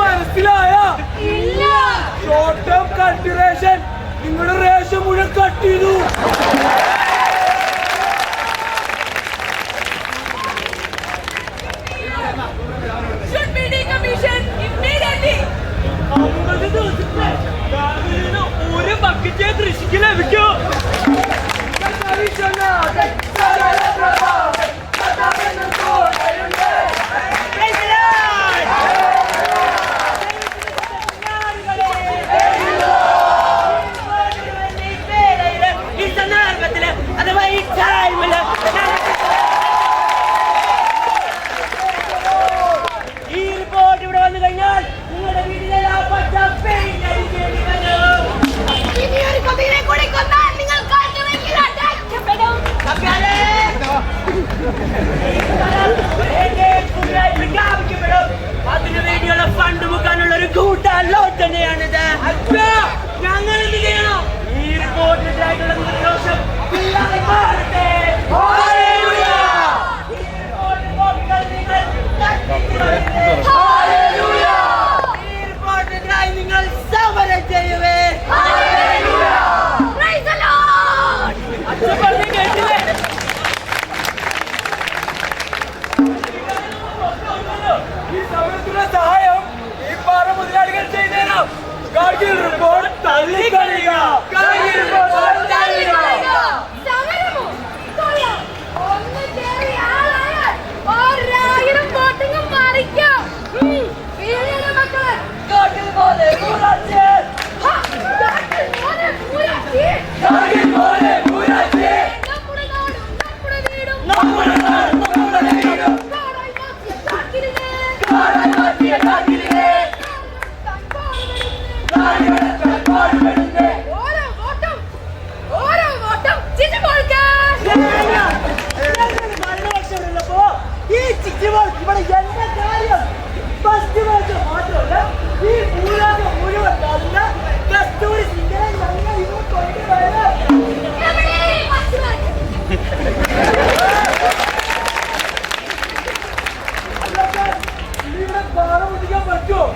മനസ്സിലായ short term cultivation നിങ്ങളുടെ ration മുഴുവൻ കട്ട് ചെയ്തു. ഒരു ബക്കറ്റ് കൃഷിക്ക് ലഭിക്കൂ. അതിനു വേണ്ടിയുള്ള ഫണ്ട് മുക്കാനുള്ള ഒരു കൂട്ടല്ലോ തന്നെയാണിത്. ഞങ്ങൾ എന്ത് ചെയ്യണം? ഈ റിപ്പോർട്ടിനായിട്ടുള്ള നിർദ്ദേശം നിങ്ങൾ സമരം ചെയ്യുവേ. സഹായം ഈ പാറ മുതലാളികൾ ചെയ്തേരാം. കാർഗിൽ റിപ്പോർട്ട് തള്ളിക്കളയുക. ഇവിടെ എന്റെ കാര്യം ഫസ്റ്റ് മാച്ച് മാത്രമല്ല, ഈ ഭൂരാഗം മുഴുവൻ കസ്തൂരി ഞങ്ങൾ ഇന്ന് കൊണ്ടുപോയത്. ഇവിടെ പാറ മുട്ടിക്കാൻ പറ്റുമോ?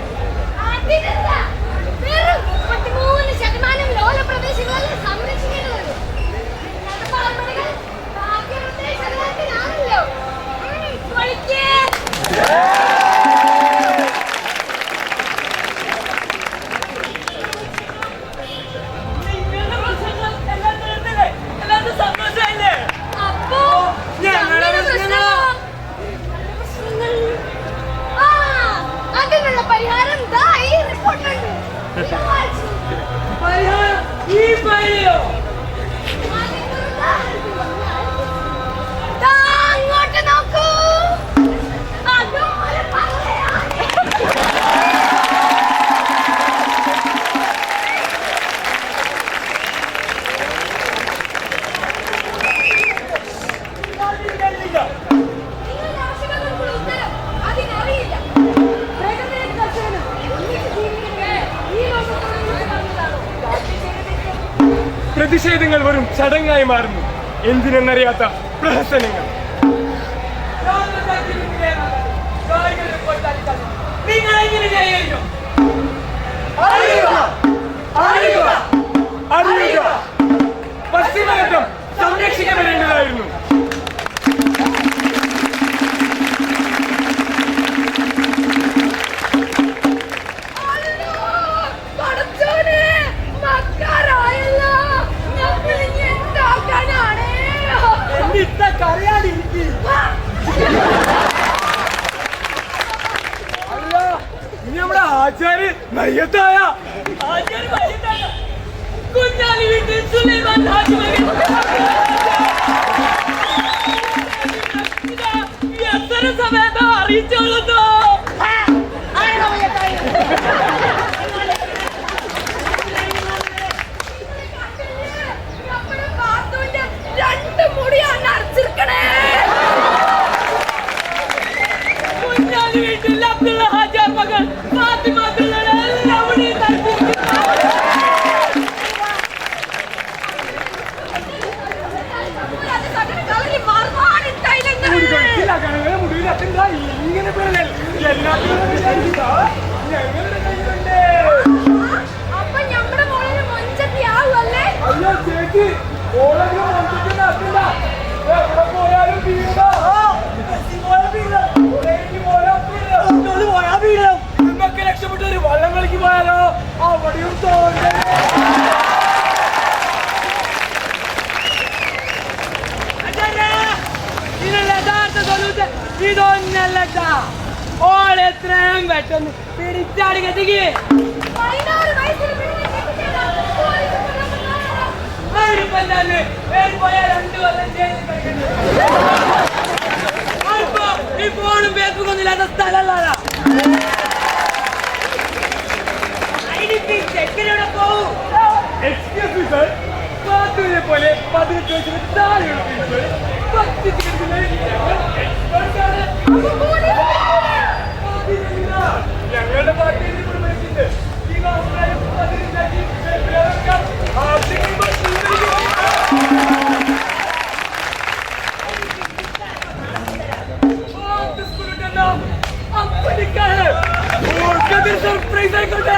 പ്രതിഷേധങ്ങൾ വെറും ചടങ്ങായി മാറുന്നു. എന്തിനെന്നറിയാത്ത പ്രഹസനങ്ങൾ. പശ്ചിമഘട്ടം സംരക്ഷിക്കപ്പെടേണ്ടതായിരുന്നു. നമ്മുടെ ആചാര്യ മയ്യത്തായ കുഞ്ഞാലി വീട്ടിൽ സുലൈമാൻ എത്ര സമയത്ത് അറിയിച്ചോളുന്നു. കുഞ്ഞാലി വീട്ടിൽ അബ്ദുള്ള ഹാജർ മകൾ ഫാത്തിമ അപ്പൊ ഞമ്മടെ മോളിന് മൊഞ്ചത്തി ആവുമല്ലേ? അയ്യോ ചേച്ചി ഓളെ മൊഞ്ചത്തിനാക്കില്ല എവിടെ പോയാലും വീടാ നിന്നൊക്കെ രക്ഷപ്പെട്ട ഒരു വള്ളം കളിക്ക് പോയാലോ അവിടെയും തോന്നേ ഇതിനുള്ള യഥാർത്ഥ സൊല്യൂഷൻ ഇതൊന്നല്ലട്ടാ ഓൾ എത്രയും പെട്ടെന്ന് പിടിച്ചാടി കെട്ടിക്ക് 16 വയസ്സിൽ പെണ്ണിനെ കെട്ടിച്ചതാ. പോയാൽ 2 കൊല്ലം ജയിലിൽ കിടക്കേണ്ടി ഈ ഫോണും ഫേസ്ബുക്കും ഒന്നും ഇല്ലാത്ത സ്ഥലമല്ല ചെക്കനോടെ പോവും പാത്തുവിനെ പോലെ 18 വയസ്സിന് താഴെയുള്ള ഞങ്ങളുടെ പാർട്ടിയിൽ കുടുംബത്തിന്റെ ഈ വാസനായും സർപ്രൈസ് ആയിക്കോട്ടെ.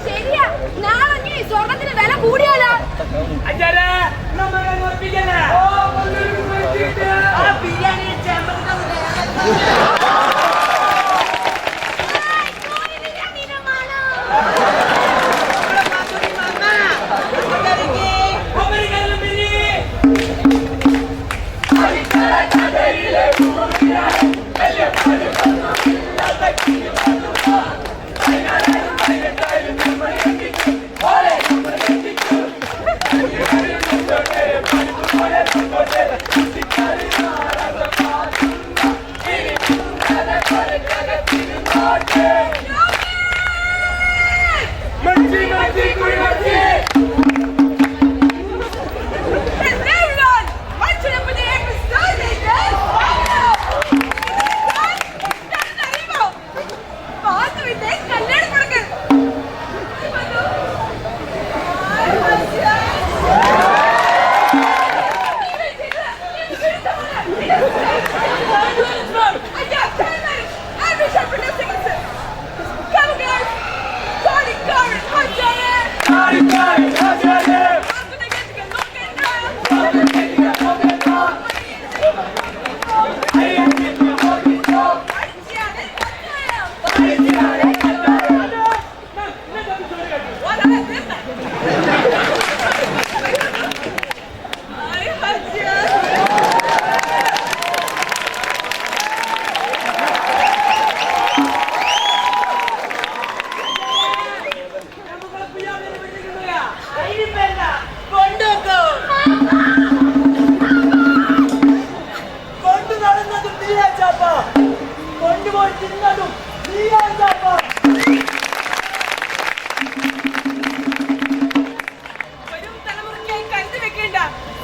ശരിയാ, നാളെ സ്വർണത്തിന് വില കൂടിയാലോ? അച്ഛാ നമ്മളെ ഉറപ്പിക്കല്ലേ ബിരിയാണി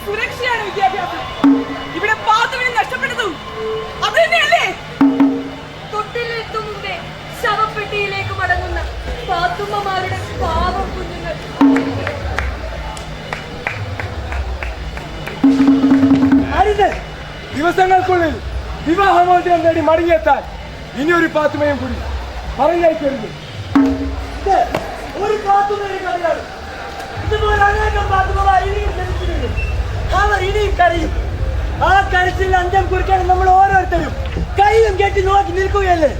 സുരക്ഷയാണ് വിദ്യാഭ്യാസം. ഇവിടെ പാത്തുവിനെ നഷ്ടപ്പെട്ടതും അത് തന്നെയല്ലേ? തൊട്ടിലെത്തും മുമ്പേ ശവപ്പെട്ടിയിലേക്ക് മടങ്ങുന്ന പാത്തുമ്മമാരുടെ പാവം കുഞ്ഞുങ്ങൾ. ദിവസങ്ങൾക്കുള്ളിൽ വിവാഹമോചനം നേടി മടങ്ങിയെത്താൻ ഇനി ഒരു പാത്തുമയും കൂടി പറഞ്ഞയക്കരുത്. ഒരു പാത്തുമയുടെ കഥയാണ്. ഇതുപോലെ അനേകം പാത്തുമ ഇനിയും ജനിച്ചിട്ടുണ്ട്. അവർ ഇനിയും കരയും. ആ കരച്ചിൽ അന്ത്യം കുറിക്കാൻ നമ്മൾ ഓരോരുത്തരും കൈയും കെട്ടി നോക്കി നിൽക്കുകയല്ലേ?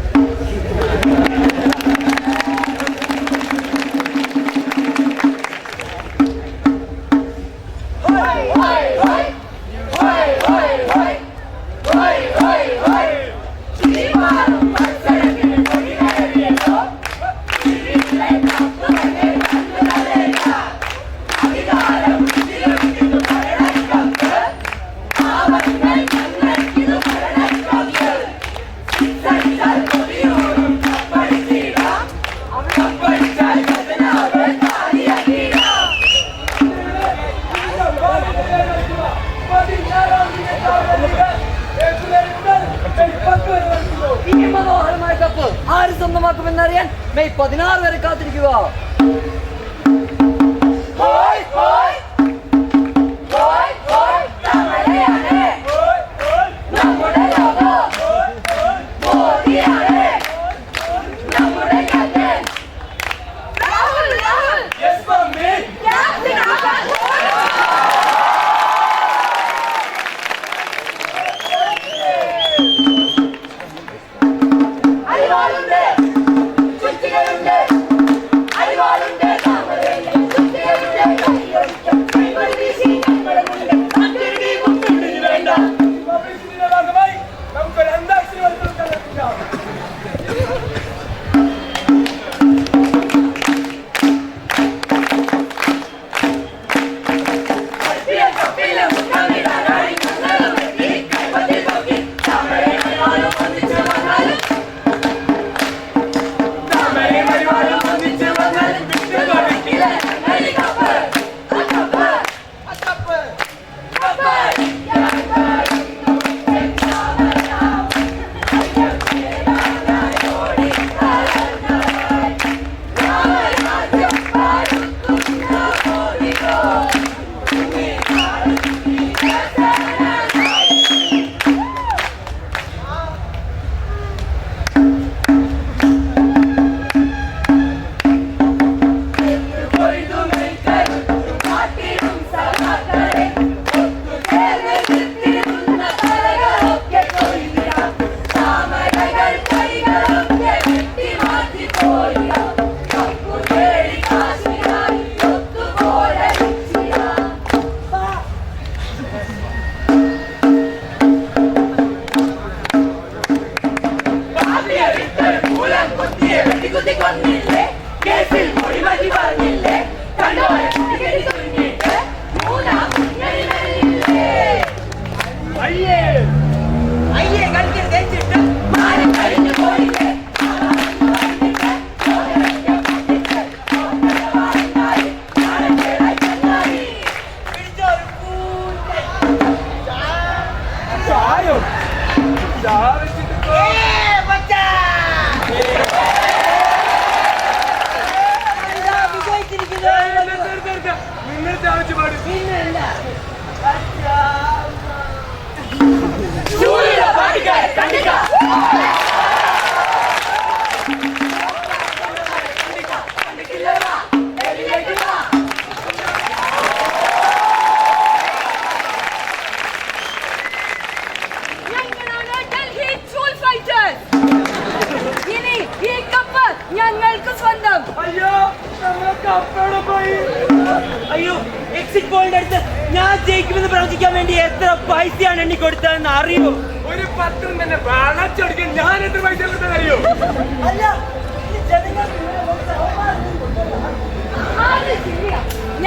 ആര് സ്വന്തമാക്കുമെന്നറിയാൻ മെയ് 16 വരെ കാത്തിരിക്കുക. നമ്മുടെ ഇതാ വെച്ചിട്ട് പോ. നിങ്ങൾ ചാവിച്ച് പാടും. ഞങ്ങൾക്ക് സ്വന്തം. അയ്യോ നമ്മൾക്ക് അപ്പഴ പോയി. അയ്യോ എക്സിറ്റ് പോയിന്റ് അടുത്ത് ഞാൻ ജയിക്കുമെന്ന് പ്രവചിക്കാൻ വേണ്ടി എത്ര പൈസയാണ് എണ്ണി കൊടുത്തതെന്ന് അറിയോ? ഒരു 10 തന്നെ വളച്ചൊടിക്കാൻ ഞാൻ എത്ര പൈസ കൊടുത്തത് അറിയോ? അല്ല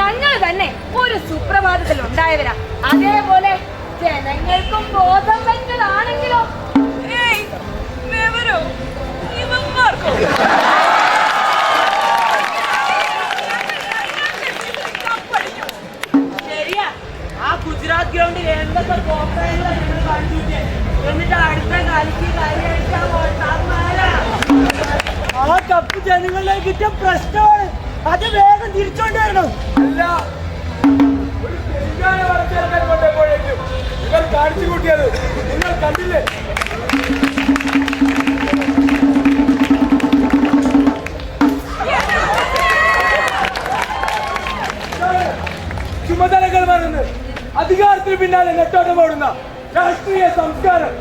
ഞങ്ങൾ തന്നെ ഒരു സുപ്രഭാതത്തിൽ ഉണ്ടായവരാ. അതേപോലെ ജനങ്ങൾക്കും ബോധം വെച്ചതാണെങ്കിലോ ഇവന്മാർക്കോ ശരിയാ. ആ ഗുജറാത്ത് ഗ്രൗണ്ടിൽ എന്തൊക്കെ കോപ്പറേഷനാണ് ഞങ്ങൾ കാണിച്ചു. എന്നിട്ട് അടുത്ത കളിക്ക് ആ കപ്പ് ജനങ്ങളിലേക്ക് കിട്ടിയ പ്രശ്നമാണ്. അത് വേഗം തിരിച്ചോണ്ട് വരണം. അല്ല ഒരു തെങ്കായ വളർച്ചയെടുക്കാൻ കൊണ്ടപ്പോഴേക്കും ഇവർ കാണിച്ചു കൂട്ടിയത് നിങ്ങൾ കണ്ടില്ലേ? ചുമതലകൾ മറന്ന് അധികാരത്തിന് പിന്നാലെ നെട്ടോട്ടം ഓടുന്ന രാഷ്ട്രീയ സംസ്കാരം.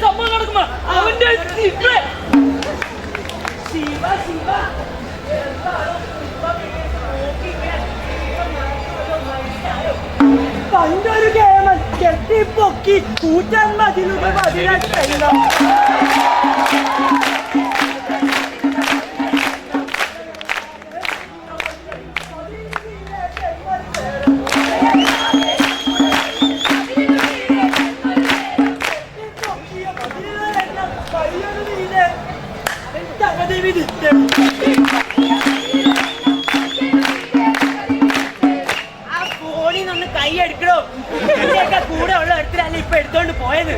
സംഭവം നടക്കുമ്പോ അവന്റെ ശിവ ശിവ പണ്ടൊരു കേമൻ കെട്ടിപ്പൊക്കി 150 രൂപ പതിനെട്ടില്ല. ആ ഫോണിൽ നിന്ന് കൈ എടുക്കണോ? ഇതിന്റെയൊക്കെ കൂടെ ഉള്ള എടുത്തിട്ടല്ല ഇപ്പൊ എടുത്തോണ്ട് പോയത്.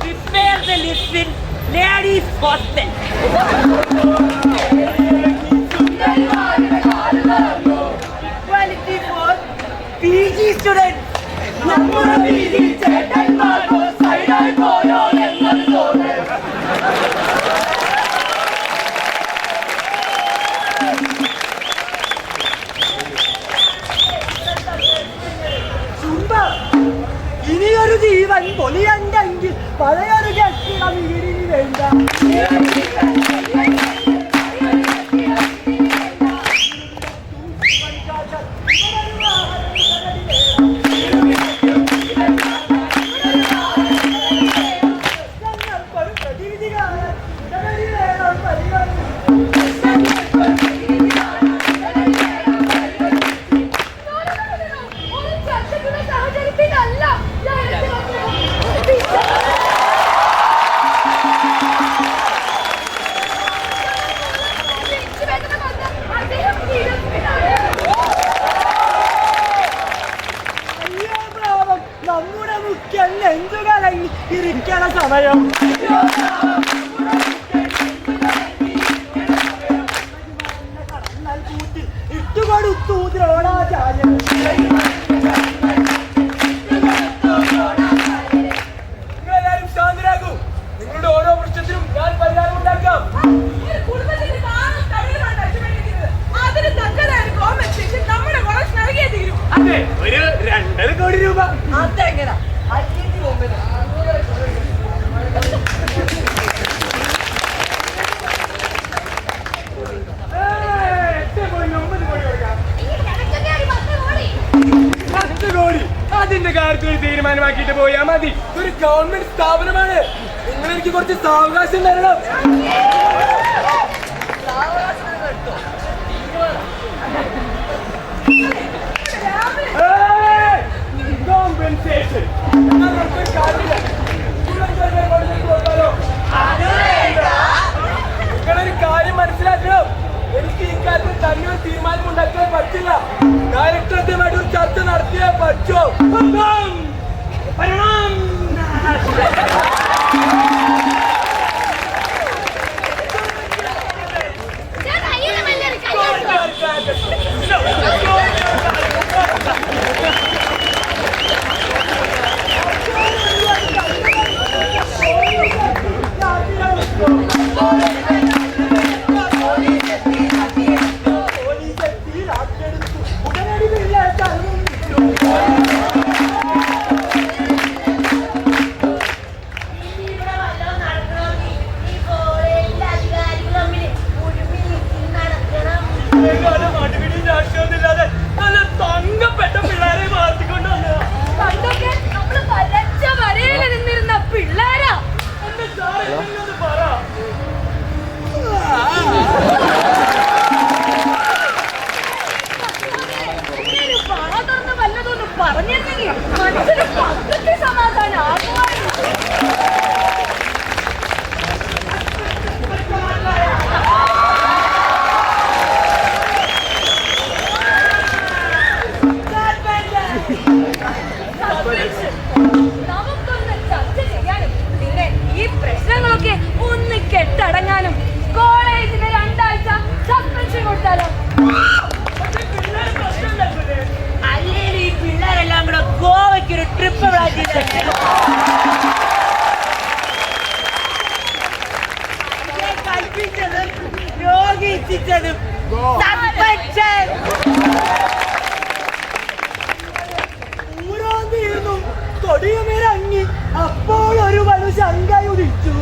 Prepare the list in ladies hostel. Equality for PG students. നമ്മുടെ PG ചേട്ടന്മാർക്കോ സൈഡായി പോയോ എന്നത് തോന്നുന്നു. ഇനിയൊരു ജീവൻ പൊലിയണ്ടെങ്കിൽ പഴയൊരു കെട്ടിടം വീടിന് വേണ്ട. നമ്മുടെ മുഖ്യൻ നെഞ്ചുകലങ്ങി ഇരിക്കണ സമയം. ഇട്ടുകൊടുത്തു ദ്രോണാചാര്യൻ. നിങ്ങളെല്ലാരും ശാന്തരാകൂ. നിങ്ങളുടെ ഓരോ പ്രശ്നത്തിനും ഞാൻ പരിഹാരം ഉണ്ടാക്കാം. അതെ, ഒരു 2.5 കോടി രൂപ. അതെങ്ങനെ അതിന്റെ കാര്യത്തിൽ തീരുമാനമാക്കിയിട്ട് പോയാ മതി. ഒരു ഗവൺമെന്റ് സ്ഥാപനമാണ്. നിങ്ങളെനിക്ക് കുറച്ച് സാവകാശം തരണം. Compensation. നിങ്ങളൊരു കാര്യം മനസ്സിലാക്കണം. എനിക്ക് ഈ കാര്യത്തിൽ തന്നെ ഒരു തീരുമാനം ഉണ്ടാക്കാൻ പറ്റില്ല. ഡയറക്ടറുമായിട്ട് ഒരു ചർച്ച നടത്തിയേ പറ്റൂ. നമുക്കൊന്ന് ചർച്ച ചെയ്യാനും പിന്നെ ഈ പ്രശ്നങ്ങളൊക്കെ ഒന്ന് കെട്ടടങ്ങാനും കോളേജിന് 2 ആഴ്ച സസ്പെൻഷൻ കൊടുത്താലോ? അല്ലെങ്കിൽ ഈ പിള്ളേരെല്ലാം കൂടെ ഗോവയ്ക്ക് ഒരു ട്രിപ്പ് കൽപ്പിച്ചതും രോഗി ഇച്ഛിച്ചതും സസ്പെൻഷൻ. ൂരാന്തിയിരുന്നു കൊടിയമേരങ്ങി. അപ്പോൾ ഒരു വലു ശങ്ക ഉദിച്ചു.